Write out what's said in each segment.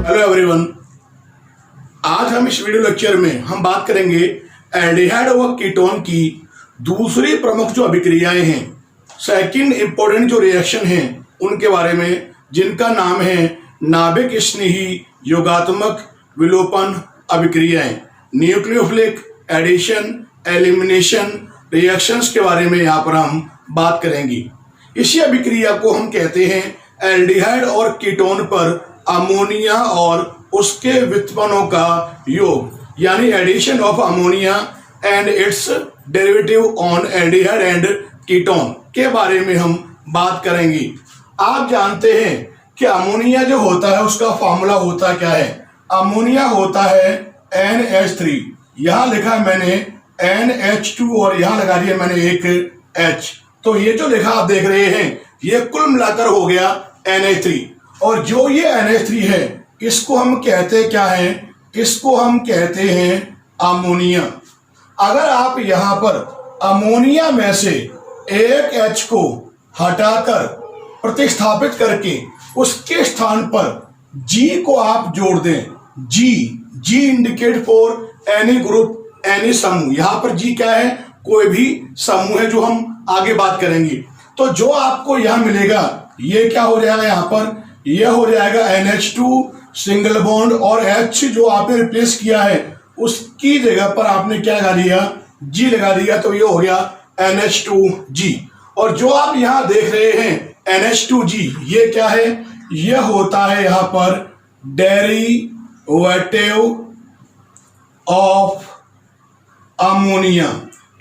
Hello everyone, आज हम इस वीडियो लेक्चर में हम बात करेंगे एल्डिहाइड और कीटोन की दूसरी प्रमुख जो अभिक्रियाएं हैं, सेकंड इंपॉर्टेंट जो रिएक्शन हैं उनके बारे में, जिनका नाम है नाभिक स्नेही योगात्मक विलोपन अभिक्रियाएं, न्यूक्लियोफिलिक एडिशन एलिमिनेशन रिएक्शंस के बारे में यहाँ पर हम बात करेंगे। इसी अभिक्रिया को हम कहते हैं एल्डिहाइड और कीटोन पर अमोनिया और उसके व्युत्पन्नों का योग, यानी addition of ammonia and its derivative on aldehyde and ketone के बारे में हम बात करेंगे। आप जानते हैं कि अमोनिया जो होता है उसका फॉर्मूला होता क्या है। अमोनिया होता है NH3, यहाँ लिखा है मैंने NH2 और यहाँ लगा दिया मैंने एक H, तो ये जो लिखा आप देख रहे हैं ये कुल मिलाकर हो गया NH3। और जो ये NH3 है इसको हम कहते क्या हैं, इसको हम कहते हैं अमोनिया। अगर आप यहाँ पर अमोनिया में से एक H को हटाकर प्रतिस्थापित करके उसके स्थान पर G को आप जोड़ दें, G indicate for any group any समूह। यहाँ पर G क्या है, कोई भी समूह है जो हम आगे बात करेंगे। तो जो आपको यहाँ मिलेगा ये क्या हो जाएगा, यहाँ पर ये हो जाएगा NH2 सिंगल बॉन्ड और H जो आपने रिप्लेस किया है उसकी जगह पर आपने क्या लगा दिया, G लगा दिया, तो ये हो गया NH2G। और जो आप यहाँ देख रहे हैं NH2G ये क्या है, ये होता है यहाँ पर डेरिवेटिव ऑफ अमोनिया।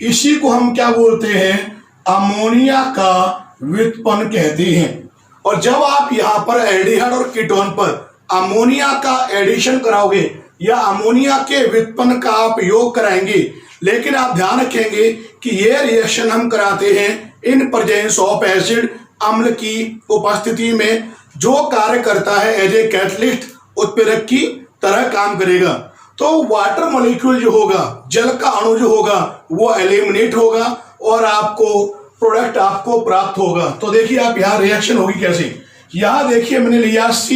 इसी को हम क्या बोलते हैं, अमोनिया का व्युत्पन्न कहते हैं। और जब आप यहाँ पर एल्डिहाइड और कीटोन पर अमोनिया का एडिशन कराओगे या अमोनिया के व्युत्पन्न का आप योग कराएंगे, लेकिन आप ध्यान रखेंगे कि ये रिएक्शन हम कराते हैं इन प्रेजेंस ऑफ एसिड, अम्ल की उपस्थिति में, जो कार्य करता है एज ए कैटलिस्ट, उत्प्रेरक की तरह काम करेगा। तो वाटर मॉलिक्यूल जो होगा, जल का अणु जो होगा वो एलिमिनेट होगा और आपको प्रोडक्ट आपको प्राप्त होगा। तो देखिए आप यहाँ रिएक्शन होगी कैसे, यहाँ देखिए मैंने लिया C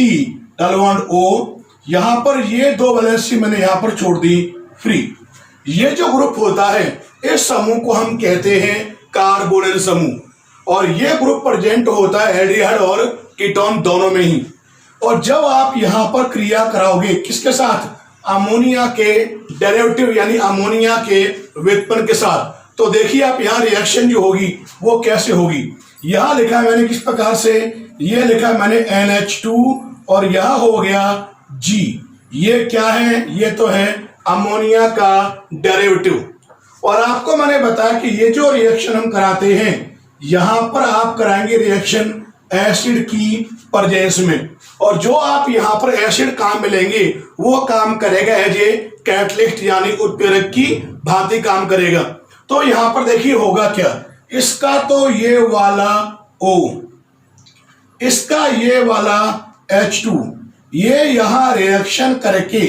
डबल बॉन्ड O, यहाँ पर ये दो वैलेंसी मैंने यहाँ पर छोड़ दी फ्री। ये जो ग्रुप होता है इस समूह को हम कहते हैं कार्बोनिल समूह, और ये ग्रुप प्रेजेंट होता है एल्डिहाइड और कीटोन दोनों में ही। और जब आप यहाँ पर क्रिया कराओगे किसके साथ, अमोनिया के डेरिवेटिव यानी अमोनिया के व्युत्पन्न के साथ, तो देखिए आप यहाँ रिएक्शन जो होगी वो कैसे होगी। यहाँ लिखा है मैंने किस प्रकार से, ये लिखा है मैंने NH2 और यहाँ हो गया G। ये क्या है, ये तो है अमोनिया का डेरिवेटिव। और आपको मैंने बताया कि ये जो रिएक्शन हम कराते हैं यहाँ पर आप कराएंगे रिएक्शन एसिड की प्रेजेंस में, और जो आप यहाँ पर एसिड काम मिलेंगे वो काम करेगा एज ए कैटलिस्ट यानी उत्प्रेरक की भांति काम करेगा। तो यहां पर देखिए होगा क्या, इसका तो ये वाला O, इसका ये वाला H2, ये यहां रिएक्शन करके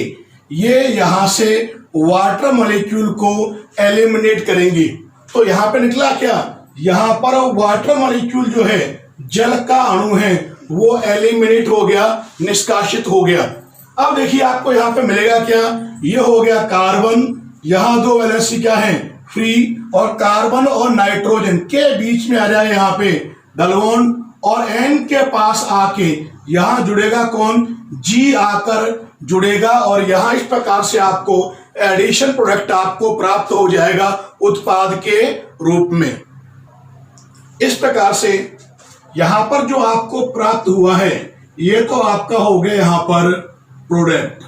ये यहां से वाटर मॉलिक्यूल को एलिमिनेट करेंगे। तो यहां पे निकला क्या, यहां पर वाटर मॉलिक्यूल जो है, जल का अणु है, वो एलिमिनेट हो गया, निष्कासित हो गया। अब देखिए आपको यहां पे मिलेगा क्या, ये हो गया कार्बन, यहां दो वैलेंसी क्या है फ्री, और कार्बन और नाइट्रोजन के बीच में आ जाए यहाँ पे डबल बॉन्ड, और N के पास आके यहाँ जुड़ेगा कौन, G आकर जुड़ेगा, और यहाँ इस प्रकार से आपको एडिशन प्रोडक्ट आपको प्राप्त हो जाएगा उत्पाद के रूप में। इस प्रकार से यहाँ पर जो आपको प्राप्त हुआ है ये तो आपका हो गया यहाँ पर प्रोडक्ट।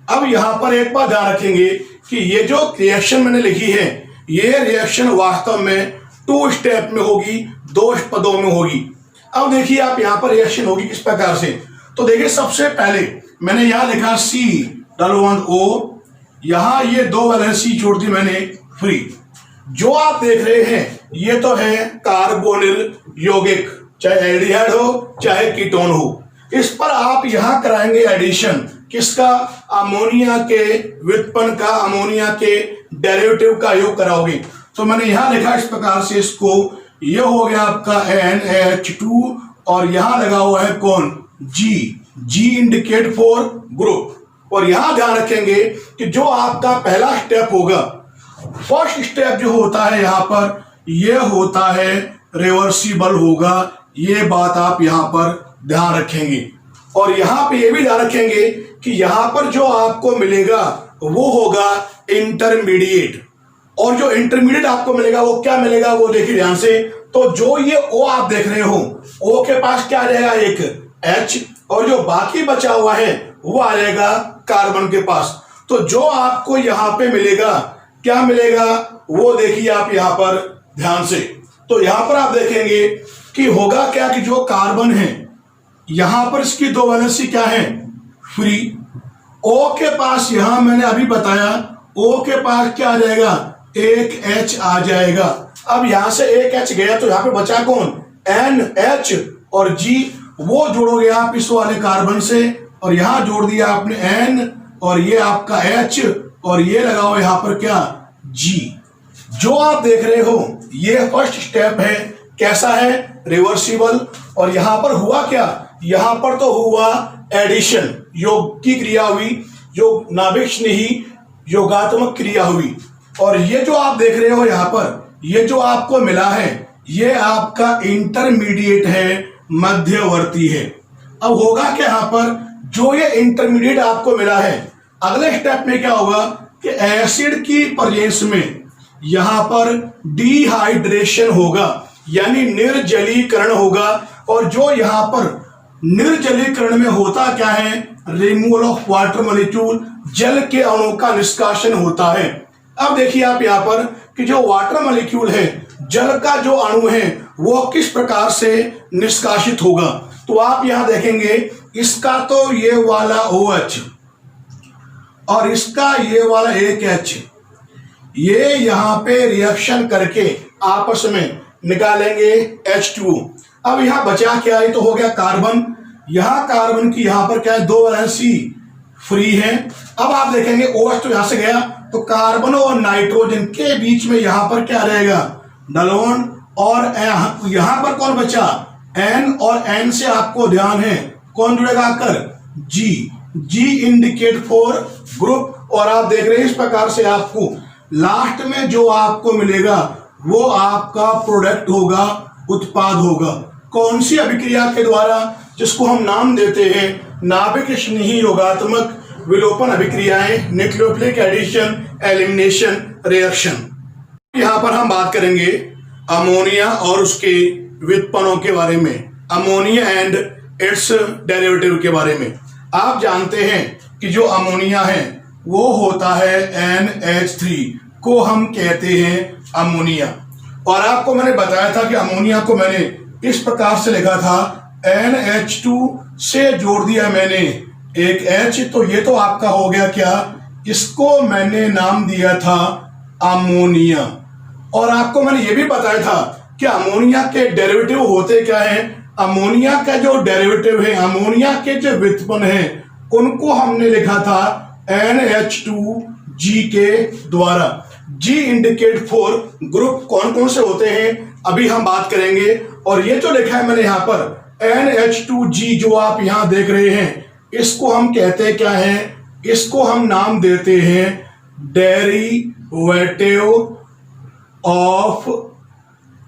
अब यहाँ पर एक बात ध्यान रखेंगे कि ये जो रिएक्शन मैंने लिखी है ये रिएक्शन वास्तव में 2 स्टेप में होगी, 2 पदों में होगी। अब देखिए आप यहाँ पर रिएक्शन होगी किस प्रकार से, तो देखिए सबसे पहले मैंने यहाँ लिखा C डबल बॉन्ड O, यहाँ ये दो वैलेंसी जोड़ दी मैंने फ्री। जो आप देख रहे हैं ये तो है कार्बोनिल यौगिक, चाहे एल्डिहाइड हो चाहे कीटोन हो। इस पर आप यहाँ कराएंगे एडिशन किसका, अमोनिया के व्युत्पन्न का, अमोनिया के डेरिवेटिव का योग कराओगे। तो मैंने यहाँ लिखा इस प्रकार से, इसको ये हो गया आपका NH2 और यहाँ लगा हुआ है कौन, जी इंडिकेट फॉर ग्रुप। और यहां ध्यान रखेंगे कि जो आपका पहला स्टेप होगा, फर्स्ट स्टेप जो होता है यहां पर, यह होता है रिवर्सिबल होगा। ये बात आप यहां पर ध्यान रखेंगे। और यहां पे ये भी ध्यान रखेंगे कि यहां पर जो आपको मिलेगा वो होगा इंटरमीडिएट। और जो इंटरमीडिएट आपको मिलेगा वो क्या मिलेगा, वो देखिए ध्यान से। तो जो ये O आप देख रहे हो, O के पास क्या आ जाएगा, एक H, और जो बाकी बचा हुआ है वो आ जाएगा कार्बन के पास। तो जो आपको यहां पे मिलेगा, क्या मिलेगा, वो देखिए आप यहां पर ध्यान से। तो यहां पर आप देखेंगे कि होगा क्या कि जो कार्बन है यहां पर इसकी दो वैलेंसी क्या है, फ्री। O के पास यहां मैंने अभी बताया, O के पास क्या आ जाएगा, एक H आ जाएगा। अब यहां से एक H गया तो यहां पे बचा कौन, NH, और G वो जोड़ोगे आप इस वाले कार्बन से, और यहां जोड़ दिया आपने N, और ये आपका H, और ये लगाओ यहां पर क्या, G। जो आप देख रहे हो ये फर्स्ट स्टेप है, कैसा है, रिवर्सिबल। और यहां पर हुआ क्या, यहां पर तो हुआ एडिशन, योग की क्रिया हुई, योग नाभिक स्नेही योगात्मक क्रिया हुई। और ये जो आप देख रहे हो यहां पर, ये जो आपको मिला है ये आपका इंटरमीडिएट है, मध्यवर्ती है। अब होगा क्या यहां पर, जो ये इंटरमीडिएट आपको मिला है, अगले स्टेप में क्या होगा कि एसिड की प्रेजेंस में यहां पर डिहाइड्रेशन होगा, यानी निर्जलीकरण होगा। और जो यहां पर निर्जलीकरण में होता क्या है, रिमूवल ऑफ वाटर मॉलिक्यूल, जल के अणुओं का निष्कासन होता है। अब देखिए आप यहां पर कि जो वाटर मॉलिक्यूल है, जल का जो अणु है, वो किस प्रकार से निष्कासित होगा। तो आप यहां देखेंगे इसका तो ये वाला OH और इसका ये वाला एक H, ये यहां पे रिएक्शन करके आपस में निकालेंगे H2O। अब यहां बचा क्या है, तो हो गया कार्बन। यहां कार्बन की यहां पर क्या है, दो वैलेंसी फ्री है। अब आप देखेंगे OH तो यहां से गया, तो कार्बन और नाइट्रोजन के बीच में यहां पर क्या रहेगा, डलोन। और यहां पर कौन बचा, N, और N से आपको ध्यान है कौन जुड़ेगा आकर, G इंडिकेट फॉर ग्रुप। और आप देख रहे हैं इस प्रकार से आपको लास्ट में जो आपको मिलेगा वो आपका प्रोडक्ट होगा, उत्पाद होगा। कौन सी अभिक्रिया के द्वारा, जिसको हम नाम देते हैं नाभिक स्नेही योगात्मक विलोपन अभिक्रियाएं, न्यूक्लियोफिलिक एडिशन, एलिमिनेशन रिएक्शन। यहां पर हम बात करेंगे अमोनिया और उसके व्युत्पन्नों के बारे में, अमोनिया एंड इट्स डेरिवेटिव के बारे में। आप जानते हैं कि जो अमोनिया है वो होता है NH3, को हम कहते हैं अमोनिया। और आपको मैंने बताया था कि अमोनिया को मैंने इस प्रकार से लिखा था, NH2 से जोड़ दिया मैंने एक H, तो ये तो आपका हो गया क्या, इसको मैंने नाम दिया था अमोनिया। और आपको मैंने ये भी बताया था कि अमोनिया के डेरिवेटिव होते क्या है, अमोनिया का जो डेरिवेटिव है, अमोनिया के जो व्युत्पन्न है, उनको हमने लिखा था NH2G के द्वारा। G इंडिकेट फॉर ग्रुप कौन कौन से होते हैं अभी हम बात करेंगे। और ये जो लिखा है मैंने यहाँ पर NH2G, जो आप यहाँ देख रहे हैं, इसको हम कहते क्या है, इसको हम नाम देते हैं डेरिवेटिव ऑफ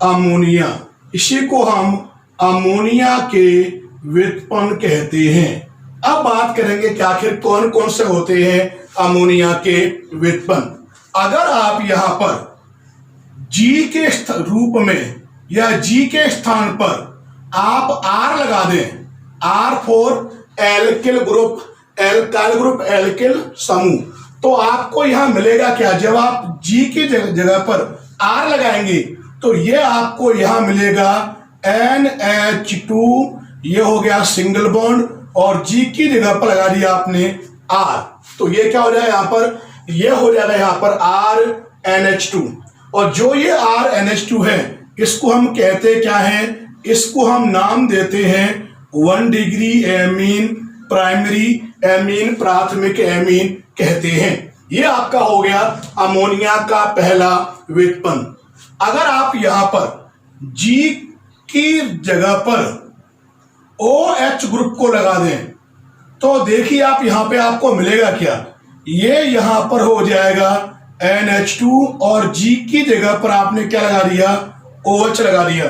अमोनिया। इसी को हम अमोनिया के व्युत्पन्न कहते हैं। अब बात करेंगे कि आखिर कौन कौन से होते हैं अमोनिया के व्युत्पन्न। अगर आप यहां पर G के रूप में या G के स्थान पर आप R लगा दें, R for alkyl group, alkyl group, alkyl समूह, तो आपको यहां मिलेगा क्या, जब आप G की जगह पर R लगाएंगे तो ये आपको यहां मिलेगा NH2, ये हो गया सिंगल बॉन्ड, और G की जगह पर लगा दिया आपने R, तो ये क्या हो जाएगा यहां पर, ये हो जाएगा यहां पर RNH2। और जो ये RNH2 है, इसको हम कहते क्या है, इसको हम नाम देते हैं 1 डिग्री एमीन, प्राइमरी एमीन, प्राथमिक एमीन कहते हैं। ये आपका हो गया अमोनिया का पहला व्युत्पन्न। अगर आप यहां पर G की जगह पर OH ग्रुप को लगा दें तो देखिए आप यहां पे आपको मिलेगा क्या, ये यहां पर हो जाएगा NH2 और G की जगह पर आपने क्या लगा दिया, OH लगा दिया।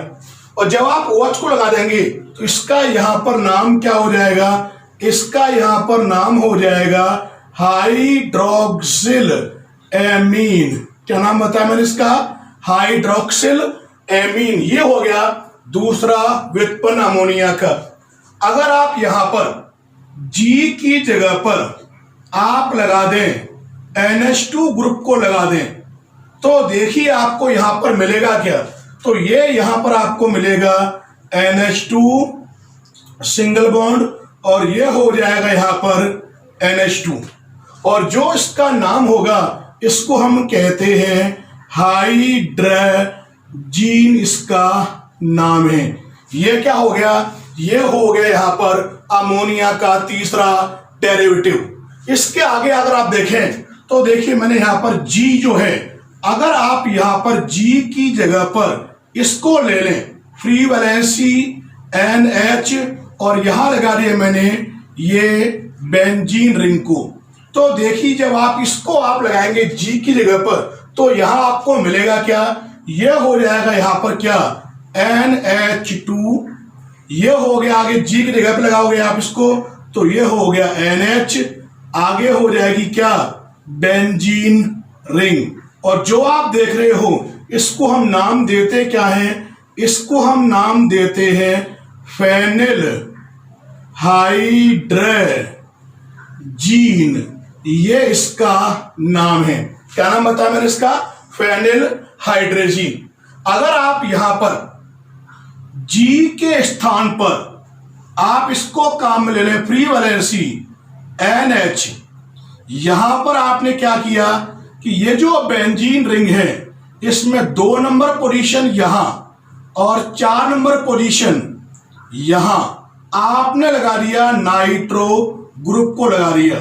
और जब आप OH को लगा देंगे तो इसका यहां पर नाम क्या हो जाएगा, इसका यहां पर नाम हो जाएगा हाइड्रोक्सिल एमीन। क्या नाम बताया मैंने इसका, हाइड्रोक्सिल एमीन। ये हो गया दूसरा व्युत्पन्न अमोनिया का। अगर आप यहां पर G की जगह पर आप लगा दें NH2 ग्रुप को लगा दें तो देखिए आपको यहां पर मिलेगा क्या, तो ये यहां पर आपको मिलेगा NH2 सिंगल बॉन्ड और ये हो जाएगा यहां पर NH2 और जो इसका नाम होगा इसको हम कहते हैं हाइड्रोजीन, इसका नाम है। ये क्या हो गया, ये हो गया यहां पर अमोनिया का तीसरा डेरिवेटिव। इसके आगे अगर आप देखें तो देखिए मैंने यहां पर G जो है, अगर आप यहां पर G की जगह पर इसको ले लें फ्री वैलेंसी NH और यहां लगा दिया मैंने ये बेंजीन रिंग को, तो देखिए जब आप इसको आप लगाएंगे G की जगह पर तो यहां आपको मिलेगा क्या, ये हो जाएगा यहां पर क्या NH2, ये हो गया आगे G की जगह पे लगाओगे आप इसको तो ये हो गया NH, आगे हो जाएगी क्या बेंजीन रिंग। और जो आप देख रहे हो इसको हम नाम देते क्या है, इसको हम नाम देते हैं फेनिल हाइड्रोजीन, ये इसका नाम है। क्या नाम बताया मैंने इसका, फेनिल हाइड्रोजीन। अगर आप यहां पर G के स्थान पर आप इसको काम में ले लें फ्री वैलेंसी NH, यहां पर आपने क्या किया कि ये जो बेंजीन रिंग है इसमें 2 नंबर पोजीशन यहां और 4 नंबर पोजीशन यहां आपने लगा दिया नाइट्रो ग्रुप को लगा दिया।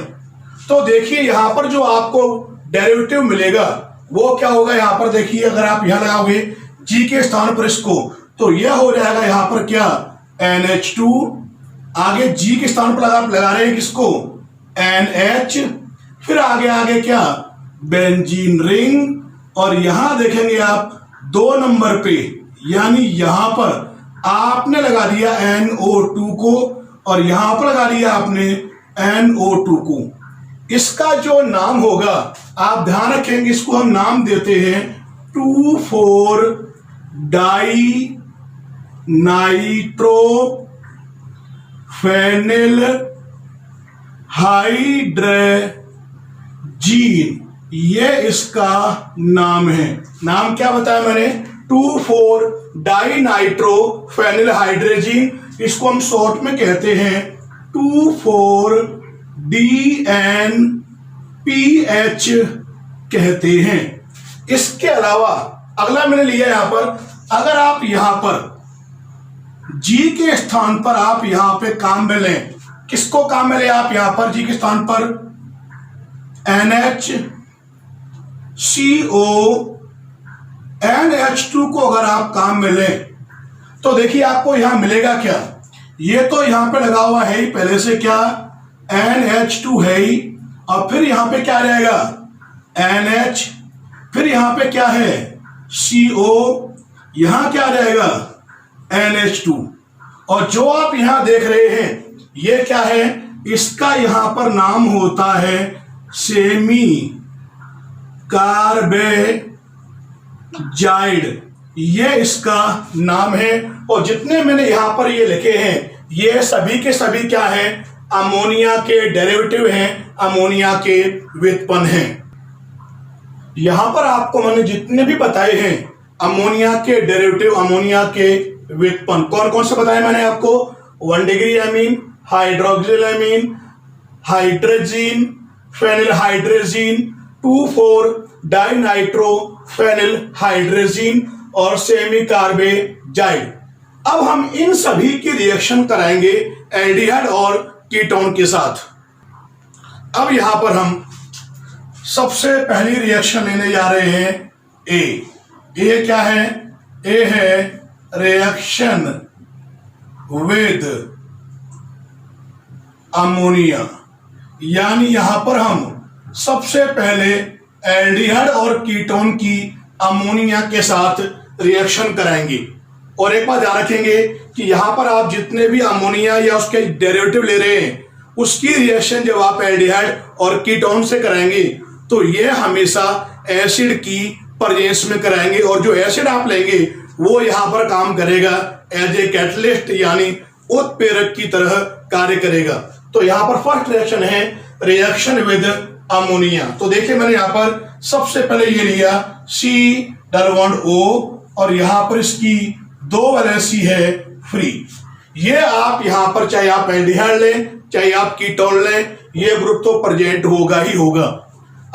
तो देखिए यहां पर जो आपको डेरिवेटिव मिलेगा वो क्या होगा, यहां पर देखिए अगर आप यहां लगाओगे G के स्थान पर इसको तो यह हो जाएगा यहां पर क्या NH2, आगे G के स्थान पर लगा रहे हैं किसको NH, फिर आगे आगे क्या बेंजीन रिंग और यहां देखेंगे आप 2 नंबर पे यानी यहां पर आपने लगा दिया NO2 को और यहां पर लगा दिया आपने NO2 को। इसका जो नाम होगा आप ध्यान रखेंगे, इसको हम नाम देते हैं 2,4 डाई नाइट्रो फेनिल हाइड्रोजीन, ये इसका नाम है। नाम क्या बताया मैंने, 2,4 डाई नाइट्रो फेनिल हाइड्रोजीन, इसको हम शॉर्ट में कहते हैं 2,4-DNPH कहते हैं। इसके अलावा अगला मैंने लिया यहां पर, अगर आप यहां पर G के स्थान पर आप यहां पे काम में लें, किसको काम में ले आप यहां पर G के स्थान पर NHCO NH2 को अगर आप काम में लें तो देखिए आपको यहां मिलेगा क्या, ये तो यहां पे लगा हुआ है ही पहले से क्या NH2 है ही, और फिर यहां पे क्या रहेगा NH, फिर यहां पे क्या है CO, यहां क्या रहेगा NH2, और जो आप यहां देख रहे हैं ये क्या है, इसका यहां पर नाम होता है सेमी कार्बेजाइड, ये इसका नाम है। और जितने मैंने यहां पर ये लिखे हैं ये सभी के सभी क्या है, अमोनिया के डेरिवेटिव हैं, अमोनिया के व्युत्पन्न हैं। यहां पर आपको मैंने जितने भी बताए हैं अमोनिया के डेरिवेटिव, अमोनिया के व्युत्पन्न कौन कौन से बताए मैंने आपको, 1 degree amine, hydroxyl amine, hydrazine, phenyl hydrazine, 2,4 dinitro phenyl hydrazine और सेमी कार्बेजाइड। अब हम इन सभी की रिएक्शन कराएंगे एल्डिहाइड और कीटोन के साथ। अब यहां पर हम सबसे पहली रिएक्शन लेने जा रहे हैं ए क्या है, ए है रिएक्शन विद अमोनिया। यानी यहां पर हम सबसे पहले एल्डिहाइड और कीटोन की अमोनिया के साथ रिएक्शन कराएंगे। और एक बात ध्यान रखेंगे कि यहां पर आप जितने भी अमोनिया या उसके डेरिवेटिव ले रहे हैं उसकी रिएक्शन जब आप एल्डिहाइड और कीटोन से कराएंगे तो ये हमेशा एसिड की प्रेजेंस में कराएंगे, और जो एसिड आप लेंगे वो यहां पर काम करेगा एज ए कैटलिस्ट, यानी उत्प्रेरक की तरह कार्य करेगा। तो यहां पर फर्स्ट रिएक्शन है रिएक्शन विद अमोनिया। तो देखिए मैंने यहां पर सबसे पहले ये लिया C+O और यहां पर इसकी 2 वैलेंसी है फ्री। ये आप यहां पर चाहे आप एल्डिहाइड लें चाहे आप कीटोन लें, ये ग्रुप तो प्रेजेंट होगा ही होगा।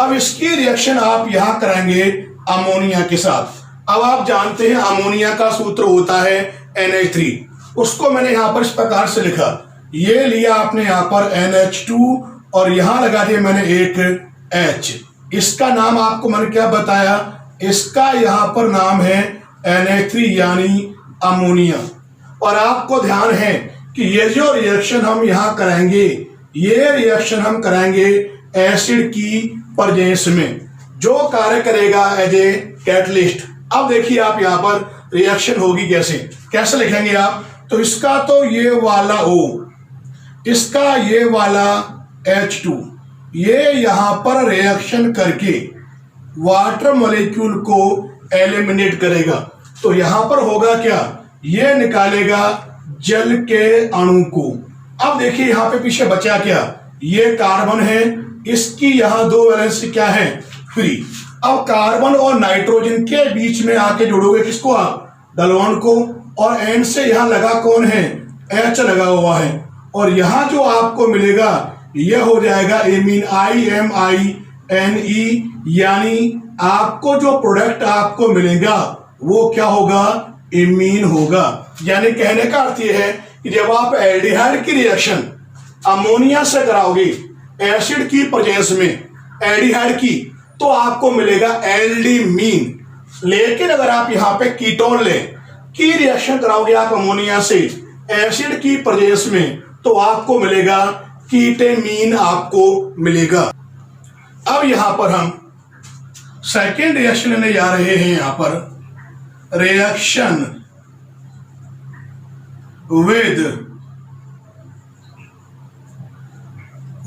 अब इसकी रिएक्शन आप यहां कराएंगे अमोनिया के साथ। अब आप जानते हैं अमोनिया का सूत्र होता है NH3, उसको मैंने यहां पर इस प्रकार से लिखा, ये लिया आपने यहां पर NH2 और यहां लगा दिया मैंने एक H। इसका नाम आपको मैंने क्या बताया, इसका यहां पर नाम है NH3 यानी अमोनिया। और आपको ध्यान है कि ये जो रिएक्शन हम यहां कराएंगे ये रिएक्शन हम कराएंगे एसिड की प्रेजेंस में, जो कार्य करेगा एज ए कैटलिस्ट। अब देखिए आप यहां पर रिएक्शन होगी कैसे लिखेंगे आप, तो इसका तो ये वाला O, इसका ये वाला H2, ये यहां पर रिएक्शन करके वाटर मॉलिक्यूल को एलिमिनेट करेगा। तो यहां पर होगा क्या, ये निकालेगा जल के अणु को। अब देखिए यहां पे पीछे बचा क्या, ये कार्बन है, इसकी यहां 2 वैलेंसी क्या है फ्री। अब कार्बन और नाइट्रोजन के बीच में आके जोड़ोगे किसको आप, दलवन को, और एंड से यहां लगा कौन है, H लगा हुआ है, और यहां जो आपको मिलेगा यह हो जाएगा एमीन, IMINE, यानी आपको जो प्रोडक्ट आपको मिलेगा वो क्या होगा, इमीन होगा। यानी कहने का अर्थ यह है कि जब आप एल्डिहाइड की रिएक्शन अमोनिया से कराओगे एसिड की प्रेजेंस में एल्डिहाइड की, तो आपको मिलेगा एल्डिमीन। लेकिन अगर आप यहां पे कीटोन ले की रिएक्शन कराओगे आप अमोनिया से एसिड की प्रेजेंस में, तो आपको मिलेगा कीटेमीन आपको मिलेगा। अब यहां पर हम सेकेंड रिएक्शन लेने जा रहे हैं, यहां पर रिएक्शन विद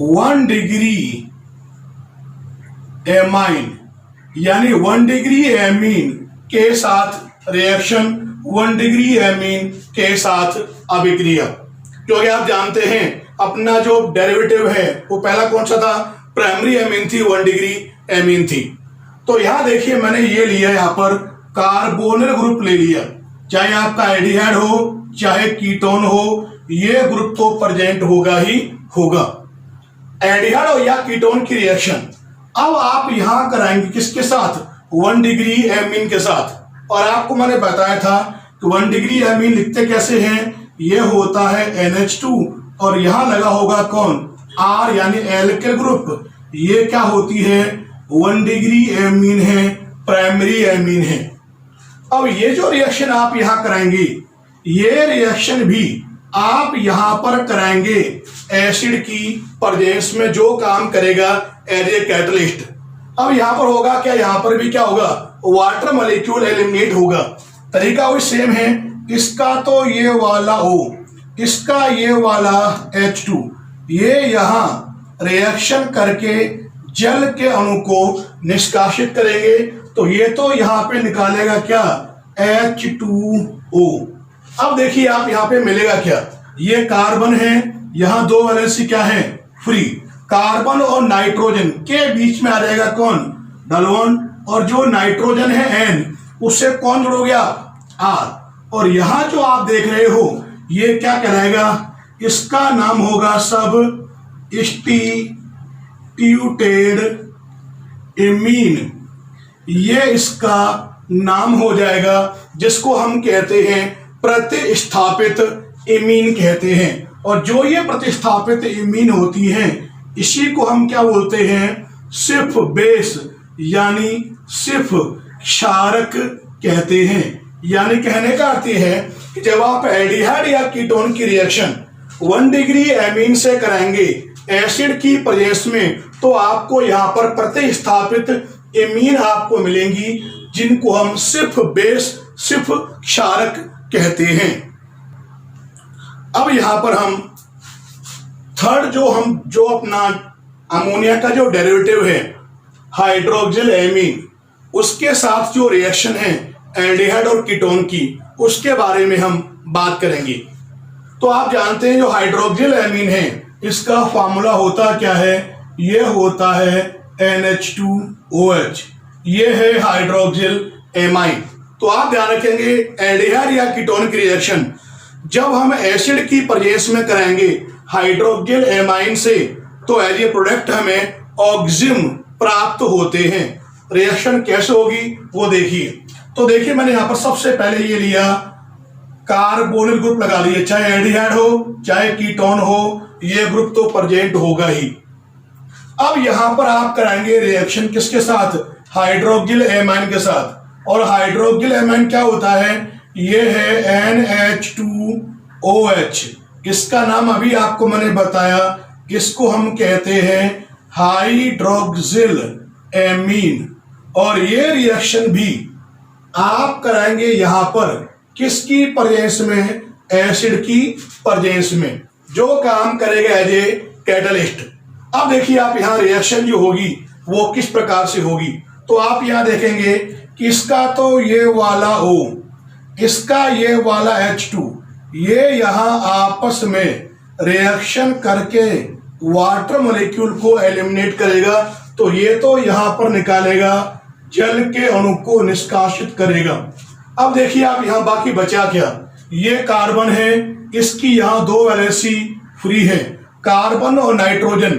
1 डिग्री एमाइन, यानी 1 डिग्री एमीन के साथ रिएक्शन, 1 डिग्री एमीन के साथ अभिक्रिया। क्योंकि आप जानते हैं अपना जो डेरिवेटिव है वो पहला कौन सा था, प्राइमरी एमीन थी, 1 डिग्री एमीन थी। तो यहां देखिए मैंने ये लिया यहां पर कार्बोनिल ग्रुप ले लिया, चाहे आपका एल्डिहाइड हो चाहे कीटोन हो, ये ग्रुप तो प्रेजेंट होगा ही होगा, एल्डिहाइड हो या कीटोन की रिएक्शन। अब आप यहां कराएंगे किसके साथ, 1 डिग्री एमीन के साथ। और आपको मैंने बताया था कि 1 डिग्री एमीन लिखते कैसे हैं, ये होता है NH2 और यहां लगा होगा कौन, R, यानी एल्किल ग्रुप। ये क्या होती है, 1 डिग्री एमीन है, प्राइमरी एमीन है। अब ये जो रिएक्शन आप यहां कराएंगे ये रिएक्शन भी आप यहां पर कराएंगे एसिड की प्रेजेंस में, जो काम करेगा एज ए कैटलिस्ट। अब यहां पर होगा क्या, यहां पर भी क्या होगा, वाटर मॉलिक्यूल एलिमिनेट होगा। तरीका वही सेम है, इसका तो ये वाला O, इसका ये वाला H2, ये यहां रिएक्शन करके जल के अणु को निष्कासित करेंगे। तो ये तो यहां पे निकालेगा क्या, H2O। अब देखिए आप यहां पे मिलेगा क्या, ये कार्बन है, यहां 2 वैलेंसी क्या है फ्री, कार्बन और नाइट्रोजन के बीच में आ जाएगा कौन, दलवन, और जो नाइट्रोजन है N, उससे कौन जुड़ोगे आप, R। और यहां जो आप देख रहे हो ये क्या कहलाएगा, इसका नाम होगा सब स्टीट्यूटेड इमीन, ये इसका नाम हो जाएगा, जिसको हम कहते हैं प्रतिस्थापित इमीन कहते हैं। और जो ये प्रतिस्थापित इमीन होती हैं इसी को हम क्या बोलते हैं, सिर्फ बेस, यानी सिर्फ क्षारक कहते हैं। यानी कहने का अर्थ है कि जब आप एल्डिहाइड या कीटोन की रिएक्शन 1 डिग्री एमीन से कराएंगे एसिड की प्रेजेंस में, तो आपको यहाँ पर प्रतिस्थापित एमीन आपको मिलेंगी, जिनको हम सिर्फ बेस, सिर्फ क्षारक कहते हैं। अब यहां पर हम थर्ड जो अपना अमोनिया का जो डेरिवेटिव है हाइड्रोक्सिल एमीन, उसके साथ जो रिएक्शन है एल्डिहाइड और कीटोन की, उसके बारे में हम बात करेंगे। तो आप जानते हैं जो हाइड्रोक्सिल एमीन है, इसका फॉर्मूला होता क्या है? ये होता है NH2OH। ये है हाइड्रोक्सिल एमाइन। तो आप ध्यान रखेंगे एल्डिहाइड या कीटोन की रिएक्शन जब हम एसिड की प्रेजेंस में कराएंगे हाइड्रोक्सिल एमाइन से, तो एज ए प्रोडक्ट हमें ऑक्सिम प्राप्त होते हैं। रिएक्शन कैसे होगी वो देखिए। तो देखिए मैंने यहां पर सबसे पहले ये लिया कार्बोनिल ग्रुप लगा दिए, चाहे एल्डिहाइड हो चाहे कीटोन हो, ये ग्रुप तो प्रेजेंट होगा ही। अब यहां पर आप कराएंगे रिएक्शन किसके साथ? हाइड्रोक्सिल एमाइन के साथ। और हाइड्रोक्सिल एमाइन क्या होता है? ये है NH2OH। इसका नाम अभी आपको मैंने बताया, इसको हम कहते हैं हाइड्रोक्सिल एमीन। और ये रिएक्शन भी आप कराएंगे यहां पर किसकी प्रेजेंस में? एसिड की प्रेजेंस में, जो काम करेगा एज ए कैटलिस्ट। अब देखिए आप यहां रिएक्शन जो होगी वो किस प्रकार से होगी। तो आप यहां देखेंगे कि इसका तो ये वाला O, इसका ये वाला H2, ये यहां आपस में रिएक्शन करके वाटर मॉलिक्यूल को एलिमिनेट करेगा। तो ये तो यहां पर निकालेगा, जल के अणु को निष्कासित करेगा। अब देखिए आप यहां बाकी बचा क्या? ये कार्बन है, इसकी यहां 2 वैलेंसी फ्री है। कार्बन और नाइट्रोजन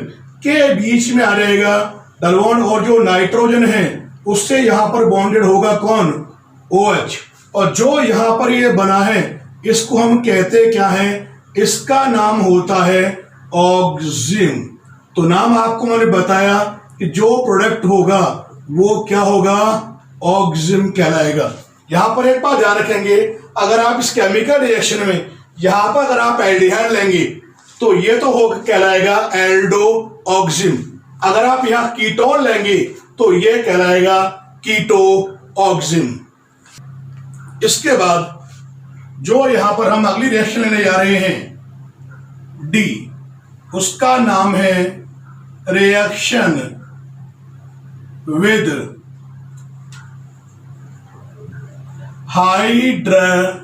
के बीच में आ जाएगा डलवन, और जो नाइट्रोजन है उससे यहां पर बॉन्डेड होगा कौन? OH। और जो यहां पर ये बना है इसको हम कहते क्या है? इसका नाम होता है ऑक्सिम। तो नाम आपको मैंने बताया कि जो प्रोडक्ट होगा वो क्या होगा? ऑक्सिम कहलाएगा। यहां पर एक बात ध्यान रखेंगे, अगर आप इस केमिकल रिएक्शन में यहां पर अगर आप एल्डिहाइड लेंगे तो ये तो होगा कहलाएगा एल्डो ऑक्सिम। अगर आप यहां कीटोन लेंगे तो ये कहलाएगा कीटो ऑक्सिम। इसके बाद जो यहां पर हम अगली रिएक्शन लेने जा रहे हैं डी, उसका नाम है रिएक्शन विद हाइड्रोजीन,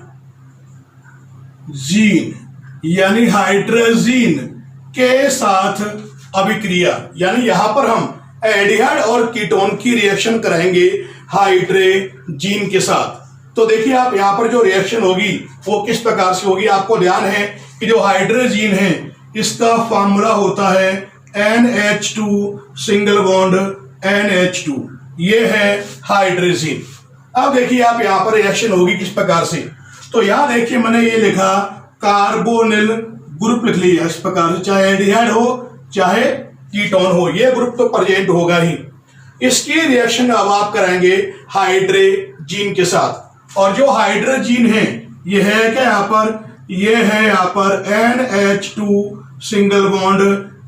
यानी हाइड्रोजीन के साथ अभिक्रिया। यानी यहां पर हम एल्डिहाइड और कीटोन की रिएक्शन कराएंगे हाइड्रोजीन के साथ। तो देखिए आप यहां पर जो रिएक्शन होगी वो किस प्रकार से होगी। आपको ध्यान है कि जो हाइड्रोजीन है इसका फॉर्मूला होता है NH2 सिंगल बॉन्ड NH2। ये है हाइड्रोजीन। अब देखिए आप यहां पर रिएक्शन होगी किस प्रकार से। तो यहां देखिए मैंने ये लिखा कार्बोनिल ग्रुप लिख लिया इस प्रकार से, चाहे एल्डिहाइड हो चाहे कीटोन हो, ये ग्रुप तो प्रेजेंट होगा ही। इसकी रिएक्शन अब आप कराएंगे हाइड्रोजीन के साथ। और जो हाइड्रोजीन है ये है क्या यहाँ पर? ये है यहाँ पर NH2 सिंगल बॉन्ड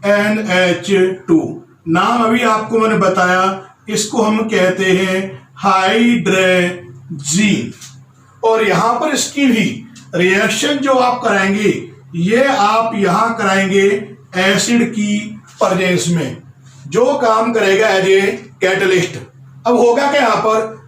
NH2। नाम अभी आपको मैंने बताया, इसको हम कहते हैं हाइड्रोजीन। और यहां पर इसकी भी रिएक्शन जो आप कराएंगे ये आप यहां कराएंगे एसिड की प्रेजेंस में, जो काम करेगा एज ए कैटलिस्ट। अब होगा क्या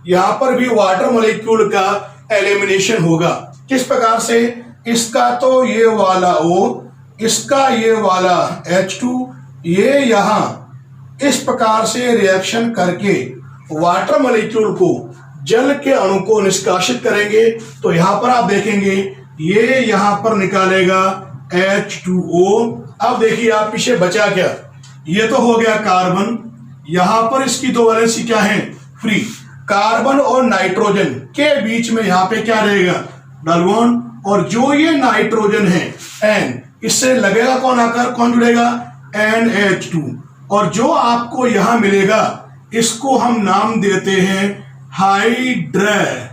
यहां पर भी वाटर मॉलिक्यूल का एलिमिनेशन होगा। किस प्रकार से? इसका तो ये वाला O, इसका ये वाला H2, ये यहां इस प्रकार से रिएक्शन करके वाटर मॉलिक्यूल को, जल के अणु को निष्कासित करेंगे। तो यहां पर आप देखेंगे ये यहां पर निकालेगा H2O। अब देखिए आप पीछे बचा क्या? ये तो हो गया कार्बन, यहां पर इसकी 2 वैलेंसी क्या है? फ्री। कार्बन और नाइट्रोजन के बीच में यहां पे क्या रहेगा? डलवन। और जो ये नाइट्रोजन है N, इससे लगेगा कौन आकर? कौन जुड़ेगा? NH2। और जो आपको यहां मिलेगा इसको हम नाम देते हैं हाइड्रोजन,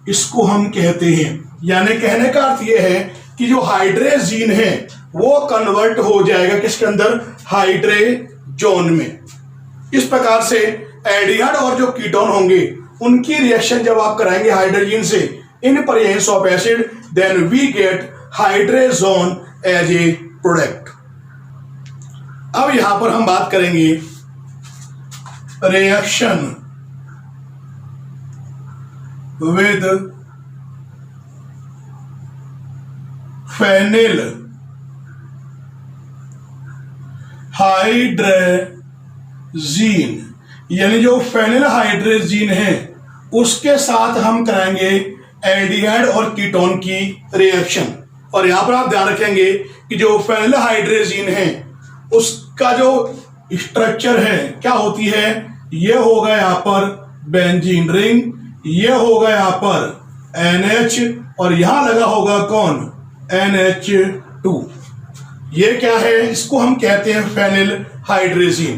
इसको हम कहते हैं। यानी कहने का अर्थ यह है कि जो हाइड्रेजीन है वो कन्वर्ट हो जाएगा किसके अंदर, हाइड्रेजोन में। इस प्रकार से एल्डिहाइड और जो कीटोन होंगे उनकी रिएक्शन जब आप कराएंगे हाइड्रोजन से in presence of acid, then we get hydrazone as a product. अब यहां पर हम बात करेंगे रिएक्शन विद फेनिल हाइड्रेजीन, यानी जो फेनिल हाइड्रेजीन है उसके साथ हम कराएंगे एल्डिहाइड और कीटोन की रिएक्शन। और यहां पर आप ध्यान रखेंगे कि जो फेनिल हाइड्रेजीन है उसका जो स्ट्रक्चर है क्या होती है, ये होगा यहां पर बेंजीन रिंग, ये होगा यहां पर NH और यहां लगा होगा कौन, NH2। ये क्या है, इसको हम कहते हैं फेनिल हाइड्रेजीन।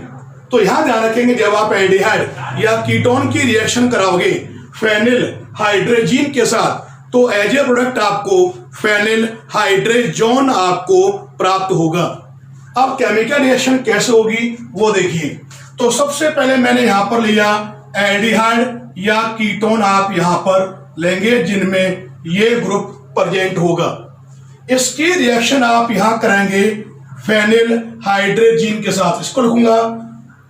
तो यहां ध्यान रखेंगे जब आप एल्डिहाइड या कीटोन की रिएक्शन कराओगे फेनिल हाइड्रेजीन के साथ तो एज ए प्रोडक्ट आपको फेनिल हाइड्रेजोन आपको प्राप्त होगा। अब केमिकल रिएक्शन कैसे होगी वो देखिए। तो सबसे पहले मैंने यहां पर लिया एल्डिहाइड या कीटोन, आप यहां पर लेंगे जिनमें ये ग्रुप प्रेजेंट होगा। इसकी रिएक्शन आप यहां करेंगे फेनिल हाइड्रेजीन के साथ। इसको लिखूंगा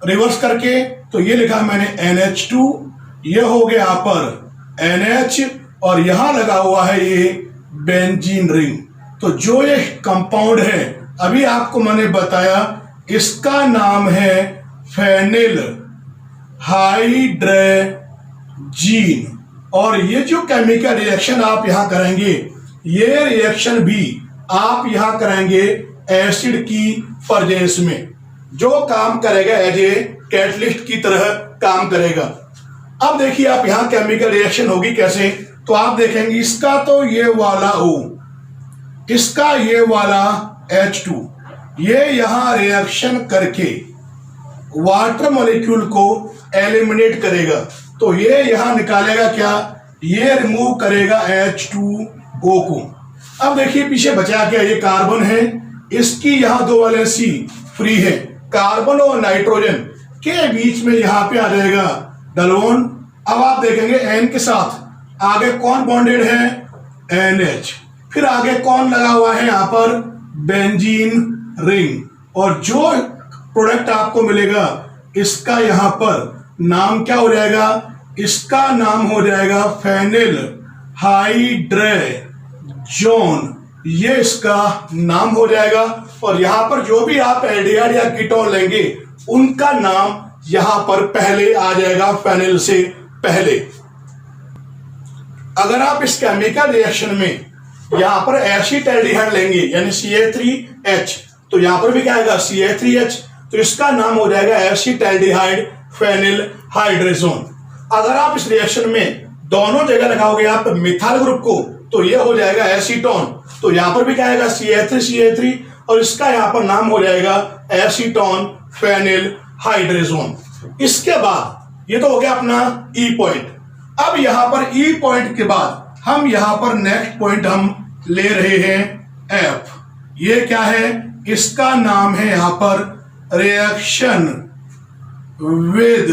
रिवर्स करके, तो ये लिखा मैंने NH2, ये हो गया यहां पर NH और यहां लगा हुआ है ये बेंजीन रिंग। तो जो ये कंपाउंड है अभी आपको मैंने बताया इसका नाम है फेनिल हाइड्रेजीन। और ये जो केमिकल रिएक्शन आप यहां करेंगे ये रिएक्शन भी आप यहां करेंगे एसिड की प्रेजेंस में, जो काम करेगा एज ए कैटलिस्ट की तरह काम करेगा। अब देखिए आप यहां केमिकल रिएक्शन होगी कैसे, तो आप देखेंगे इसका तो ये वाला O, इसका ये वाला H2, ये यहां रिएक्शन करके वाटर मॉलिक्यूल को एलिमिनेट करेगा। तो ये यहां निकालेगा क्या, ये रिमूव करेगा H2O को। अब देखिए पीछे बचा क्या, ये कार्बन है, इसकी यहां दो वैलेंसी फ्री है, कार्बन और नाइट्रोजन के बीच में यहां पे आ जाएगा डलवन। अब आप देखेंगे N के साथ आगे कौन बॉन्डेड है, NH, फिर आगे कौन लगा हुआ है यहां पर, बेंजीन रिंग। और जो प्रोडक्ट आपको मिलेगा इसका यहां पर नाम क्या हो जाएगा, इसका नाम हो जाएगा फेनिल हाइड्रेजोन, ये इसका नाम हो जाएगा। और यहां पर जो भी आप एल्डिहाइड या कीटोन लेंगे उनका नाम यहां पर पहले आ जाएगा फेनिल से पहले। अगर आप इस केमिकल रिएक्शन में यहां पर एसिटेल्डिहाइड लेंगे यानी CH3H, तो यहां पर भी क्या आएगा CH3H, तो इसका नाम हो जाएगा एसिटेल्डिहाइड फेनिल हाइड्रेजोन। अगर आप इस रिएक्शन में दोनों जगह लगाओगे आप मिथाइल ग्रुप को तो ये हो जाएगा एसीटोन, तो यहां पर भी क्या आएगा CH3 और इसका यहां पर नाम हो जाएगा एसीटोन फेनिल हाइड्रेजोन। इसके बाद ये तो हो गया अपना E पॉइंट। अब यहां पर E पॉइंट के बाद हम यहां पर नेक्स्ट पॉइंट हम ले रहे हैं F। ये क्या है, इसका नाम है यहां पर रिएक्शन विद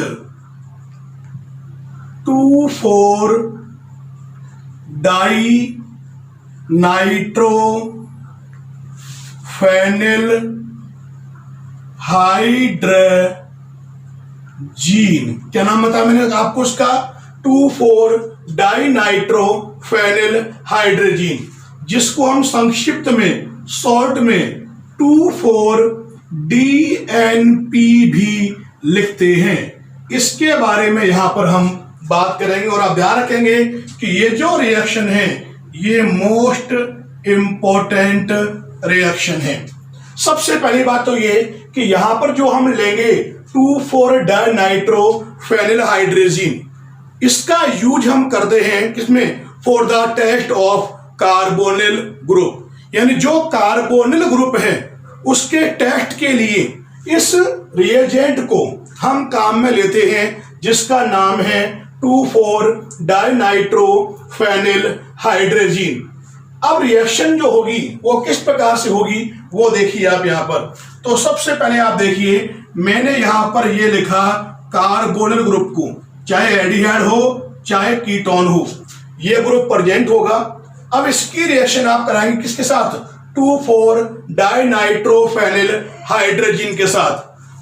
2,4-डाई-नाइट्रो-फेनिल हाइड्रेजीन। क्या नाम बताया मैंने आपको उसका, 2,4-डाई-नाइट्रो-फेनिल हाइड्रेजीन, जिसको हम संक्षिप्त में शॉर्ट में 2,4-DNP भी लिखते हैं। इसके बारे में यहां पर हम बात करेंगे। और आप ध्यान रखेंगे कि ये जो रिएक्शन है ये मोस्ट इंपॉर्टेंट रिएक्शन है। सबसे पहली बात तो ये कि यहां पर जो हम लेंगे 2,4-डाई-नाइट्रो-फेनिल हाइड्रेजीन, इसका यूज हम करते हैं किसमें, for the test of carbonyl group, यानी जो कार्बोनिल ग्रुप है उसके टेस्ट के लिए इस रिएजेंट को हम काम में लेते हैं, जिसका नाम है 2,4-डाई-नाइट्रो-फेनिल हाइड्रेजीन। अब रिएक्शन जो होगी वो किस प्रकार से होगी वो देखिए आप यहाँ पर। तो सबसे पहले आप देखिए मैंने यहाँ पर ये लिखा कार्बोनिल ग्रुप को, चाहे एल्डिहाइड हो चाहे कीटोन हो, ये ग्रुप प्रेजेंट होगा। अब इसकी रिएक्शन आप कराएंगे किसके साथ, 2,4-डाइनाइट्रोफेनिल हाइड्रोजन के साथ।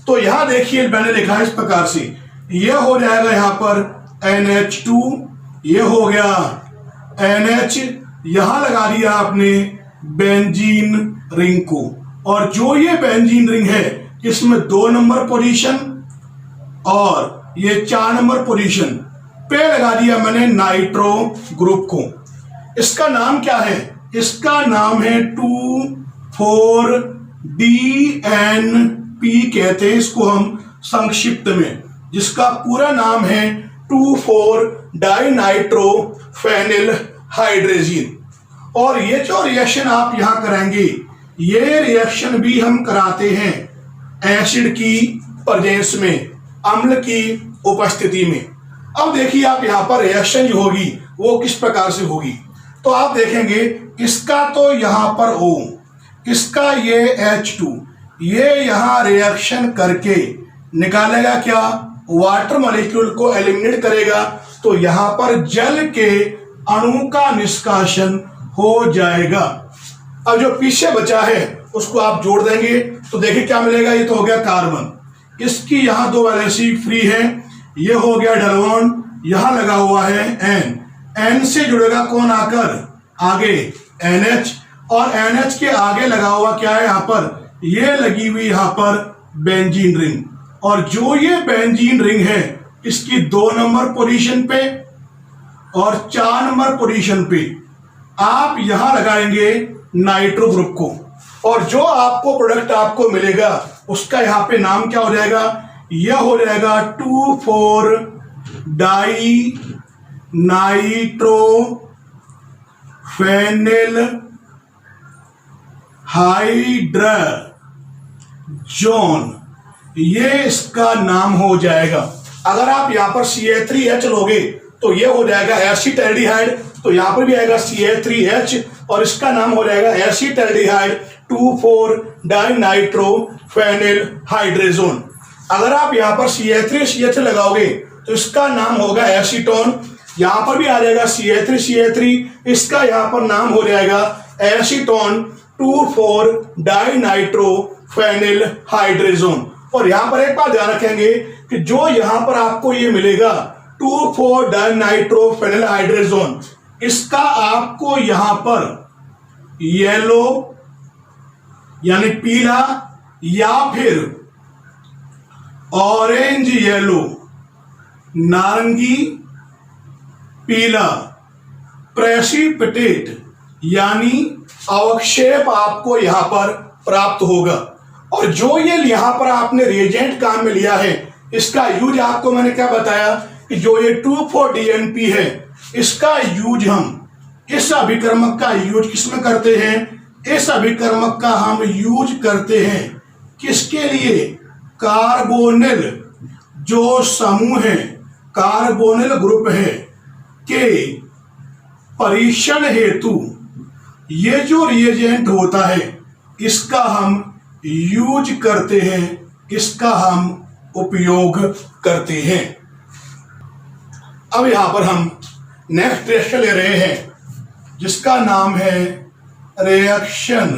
तो यहां देखिए मैंने लिखा है इस प्रकार से, ये हो जाएगा यहां पर NH2, ये हो गया NH, यहां लगा दिया आपने बेंजीन रिंग को, और जो ये बेंजीन रिंग है इसमें 2 नंबर पोजीशन और ये 4 नंबर पोजीशन पे लगा दिया मैंने नाइट्रो ग्रुप को। इसका नाम क्या है, इसका नाम है 2,4-DNP कहते हैं इसको हम संक्षिप्त में, जिसका पूरा नाम है 2,4-डाइनाइट्रोफेनिल हाइड्रोजन। और ये जो रिएक्शन आप यहां कराएंगे ये रिएक्शन भी हम कराते हैं एसिड की प्रेजेंस में, अम्ल की उपस्थिति में। अब देखिए आप यहां पर रिएक्शन जो होगी वो किस प्रकार से होगी। तो आप देखेंगे इसका तो यहां पर O, इसका ये H2, ये यहां रिएक्शन करके निकालेगा क्या, वाटर मॉलिक्यूल को एलिमिनेट करेगा। तो यहां पर जल के अणु का निष्कासन हो जाएगा। अब जो पीछे बचा है उसको आप जोड़ देंगे तो देखिए क्या मिलेगा, ये तो हो गया कार्बन, इसकी यहां 2 वैलेंसी फ्री है, ये हो गया डबल, यहां लगा हुआ है N, N से जुड़ेगा कौन आकर आगे NH, और NH के आगे लगा हुआ क्या है यहां पर, ये लगी हुई यहां पर बेंजीन रिंग, और जो ये बेंजीन रिंग है इसकी 2 नंबर पोजीशन पे और 4 नंबर पोजीशन पे आप यहां लगाएंगे नाइट्रो ग्रुप को, और जो आपको प्रोडक्ट आपको मिलेगा उसका यहां पे नाम क्या हो जाएगा, यह हो जाएगा 2,4-डाइनाइट्रोफेनिल हाइड्रोजन, ये इसका नाम हो जाएगा। अगर आप यहां पर CH3H लोगे तो ये हो जाएगा एसिटाल्डिहाइड, तो यहां पर भी आएगा CH3H और इसका नाम हो जाएगा एसिटाल्डिहाइड 2,4-डाइनाइट्रोफेनिल हाइड्रोजन। अगर आप यहां पर CH3 लगाओगे तो इसका नाम होगा एसीटोन, यहां पर भी आ जाएगा CH3, इसका यहां पर नाम हो जाएगा एसीटोन 2,4-डाइनाइट्रोफेनिल हाइड्रोजन। और यहां पर एक बात ध्यान रखेंगे कि जो यहां पर आपको ये मिलेगा 2,4-डाइनाइट्रोफेनिल हाइड्रोजन, इसका आपको यहां पर येलो यानी पीला या फिर ऑरेंज येलो, नारंगी पीला, प्रेसिपिटेट यानी अवक्षेप आपको यहां पर प्राप्त होगा। और जो ये यहां पर आपने रिएजेंट काम में लिया है इसका यूज आपको मैंने क्या बताया कि जो ये 2,4-DNP है इसका यूज हम इस अभिकर्मक का यूज किसमें करते हैं, इस अभिकर्मक का हम यूज करते हैं किसके लिए, कार्बोनिल जो समूह है, कार्बोनिल ग्रुप है के परीक्षण हेतु ये जो रिएजेंट होता है इसका हम यूज करते हैं, इसका हम उपयोग करते हैं। अब यहां पर हम नेक्स्ट रिएक्शन ले रहे हैं जिसका नाम है रिएक्शन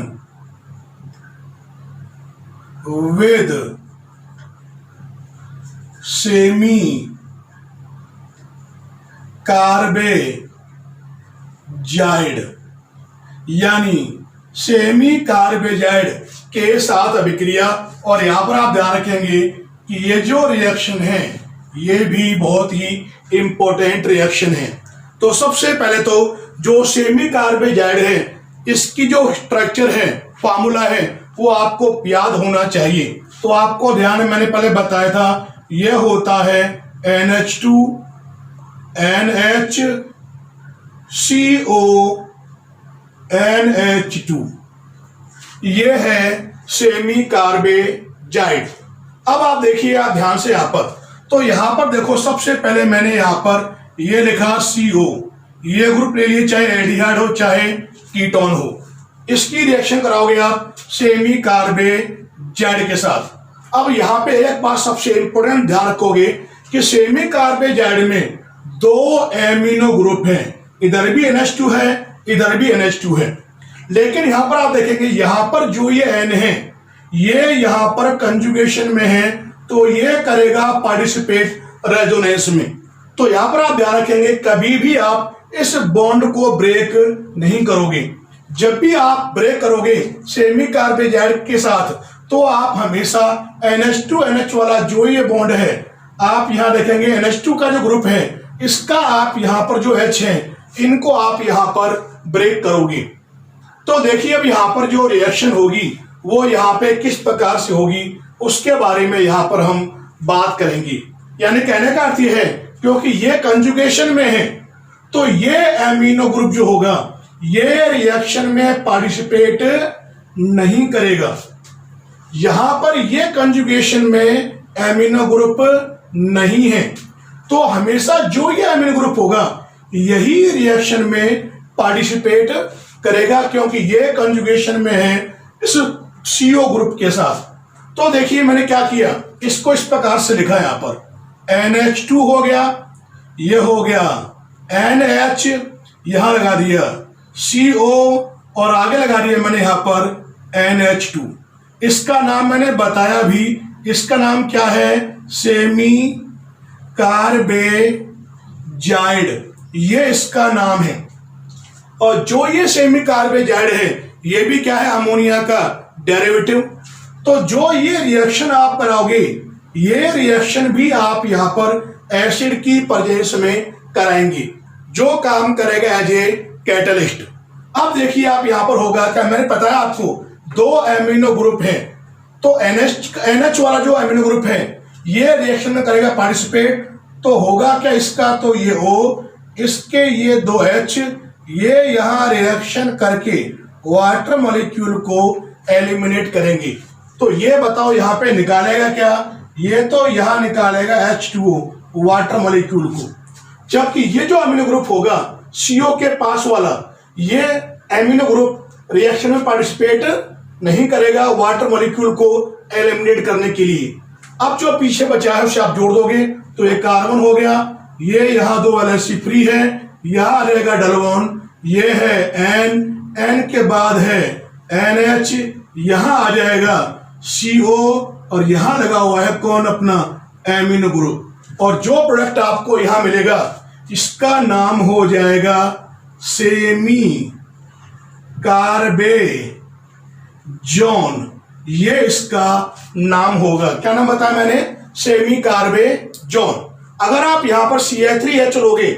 विद सेमी कार्बेजाइड, यानी सेमी कार्बेजाइड के साथ अभिक्रिया। और यहां पर आप ध्यान रखेंगे कि ये जो रिएक्शन है ये भी बहुत ही इंपॉर्टेंट रिएक्शन है। तो सबसे पहले तो जो सेमी कार्बेजाइड है इसकी जो स्ट्रक्चर है, फार्मूला है, वो आपको याद होना चाहिए। तो आपको ध्यान है मैंने पहले बताया था, यह होता है NH2 NHCO NH2, ये है सेमी कार्बेजाइड। अब आप देखिए आप ध्यान से यहां पर, तो यहां पर देखो सबसे पहले मैंने यहां पर ये लिखा CO, ये ग्रुप ले लिए, चाहे एल्डिहाइड हो चाहे कीटोन हो, इसकी रिएक्शन कराओगे आप सेमी कार्बेजाइड के साथ। अब यहां पे एक बात सबसे इंपॉर्टेंट ध्यान रखोगे कि सेमी कार्बेजाइड में दो एमिनो ग्रुप हैं, इधर भी NH2 है, इधर भी NH2 है, लेकिन यहां पर आप देखेंगे यहां पर जो ये N है ये यहां पर कंजुगेशन में है, तो ये करेगा पार्टिसिपेट रेजोनेंस में। तो यहां पर आप ध्यान रखेंगे कभी भी आप इस बॉन्ड को ब्रेक नहीं करोगे। जब भी आप ब्रेक करोगे सेमी कार्बेजाइड के साथ तो आप हमेशा NH2NH वाला जो ये बॉन्ड है आप यहां देखेंगे NH2 का जो ग्रुप है इसका आप यहां पर जो H है इनको आप यहां पर ब्रेक करोगे। तो देखिए अब यहां पर जो रिएक्शन होगी वो यहां पे किस प्रकार से होगी उसके बारे में यहां पर हम बात करेंगे। यानी कहने का अर्थ यह है क्योंकि ये कंजुगेशन में है तो ये एमिनो ग्रुप जो होगा ये रिएक्शन में पार्टिसिपेट नहीं करेगा। यहां पर ये कंजुगेशन में एमिनो ग्रुप नहीं है तो हमेशा जो ये एमिनो ग्रुप होगा यही रिएक्शन में पार्टिसिपेट करेगा क्योंकि ये कंजुगेशन में है इस CO ग्रुप के साथ। तो देखिए मैंने क्या किया, इसको इस प्रकार से लिखा यहां पर NH2 हो गया, ये हो गया NH, यहां लगा दिया CO और आगे लगा दिया मैंने यहां पर NH2। इसका नाम मैंने बताया भी, इसका नाम क्या है, सेमी कार्बेजाइड, ये इसका नाम है। और जो ये सेमी कार्बेजाइड है ये भी क्या है, अमोनिया का डेरिवेटिव। तो जो ये रिएक्शन आप कराओगे ये रिएक्शन भी आप यहां पर एसिड की प्रेजेंस में कराएंगे जो काम करेगा एज ए कैटलिस्ट। अब देखिए आप यहां पर होगा क्या, मैंने बताया आपको दो एमिनो ग्रुप हैं तो NH वाला जो एमिनो ग्रुप है ये रिएक्शन में करेगा पार्टिसिपेट, तो होगा क्या इसका, तो ये O, इसके ये दो H, ये यहां रिएक्शन करके वाटर मॉलिक्यूल को एलिमिनेट करेंगे। तो ये बताओ यहां पे निकालेगा क्या, ये तो यहां निकालेगा H2O वाटर मॉलिक्यूल को, जबकि ये जो अमीनो ग्रुप होगा CO के पास वाला ये एमिनो ग्रुप रिएक्शन में पार्टिसिपेट नहीं करेगा वाटर मॉलिक्यूल को एलिमिनेट करने के लिए। अब जो पीछे बचा है उसे आप जोड़ दोगे तो ये कार्बन हो गया, ये यहां दो वैलेंसी फ्री है, यहां रहेगा डलवन, ये है N के बाद है NH, यहां आ जाएगा CO और यहां लगा हुआ है कौन, अपना एमिनो ग्रुप। और जो प्रोडक्ट आपको यहां मिलेगा इसका नाम हो जाएगा सेमी कार्बेजोन, ये इसका नाम होगा। क्या नाम बताया मैंने, सेमी कार्बेजोन। अगर आप यहां पर CH3H लोगे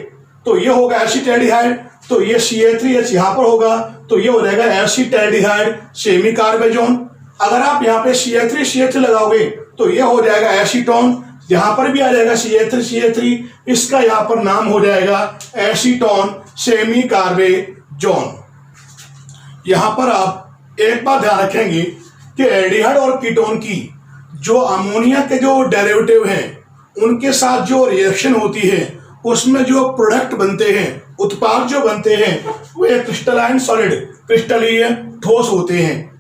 तो ये होगा एसिटाल्डिहाइड, तो ये CH3H यहां पर होगा तो ये हो जाएगा एसिटाल्डिहाइड सेमी कार्बेजोन। अगर आप यहां पे CH3 लगाओगे तो ये हो जाएगा एसीटोन, यहां पर भी आ जाएगा CH3, इसका यहां पर नाम हो जाएगा एसीटोन सेमी कार्बेजोन। यहां पर आप एक बात ध्यान रखेंगे कि एल्डिहाइड और कीटोन की जो अमोनिया के जो डेरिवेटिव हैं उनके साथ जो रिएक्शन होती है उसमें जो प्रोडक्ट बनते हैं, उत्पाद जो बनते हैं वे क्रिस्टलाइन सॉलिड, क्रिस्टलीय ठोस होते हैं।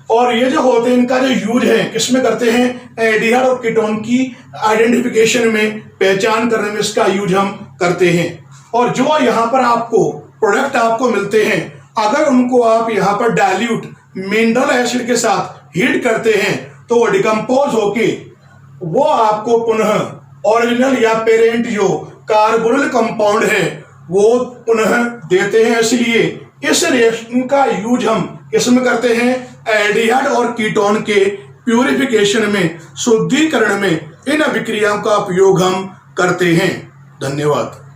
और ये जो होते हैं इनका जो यूज है किसमें करते हैं, एल्डिहाइड और कीटोन की आइडेंटिफिकेशन में, पहचान करने में इसका यूज हम करते हैं। और जो यहाँ पर आपको प्रोडक्ट आपको मिलते हैं अगर उनको आप यहाँ पर डाइल्यूट मिनरल एसिड के साथ हीट करते हैं तो वो डिकम्पोज होके वो आपको पुनः ओरिजिनल या पेरेंट जो कार्बोनिल कंपाउंड है वो पुनः देते हैं। इसलिए इस रिएक्शन का यूज हम किसमें करते हैं, एल्डिहाइड और कीटोन के प्यूरिफिकेशन में, शुद्धिकरण में इन अभिक्रियाओं का उपयोग हम करते हैं। धन्यवाद।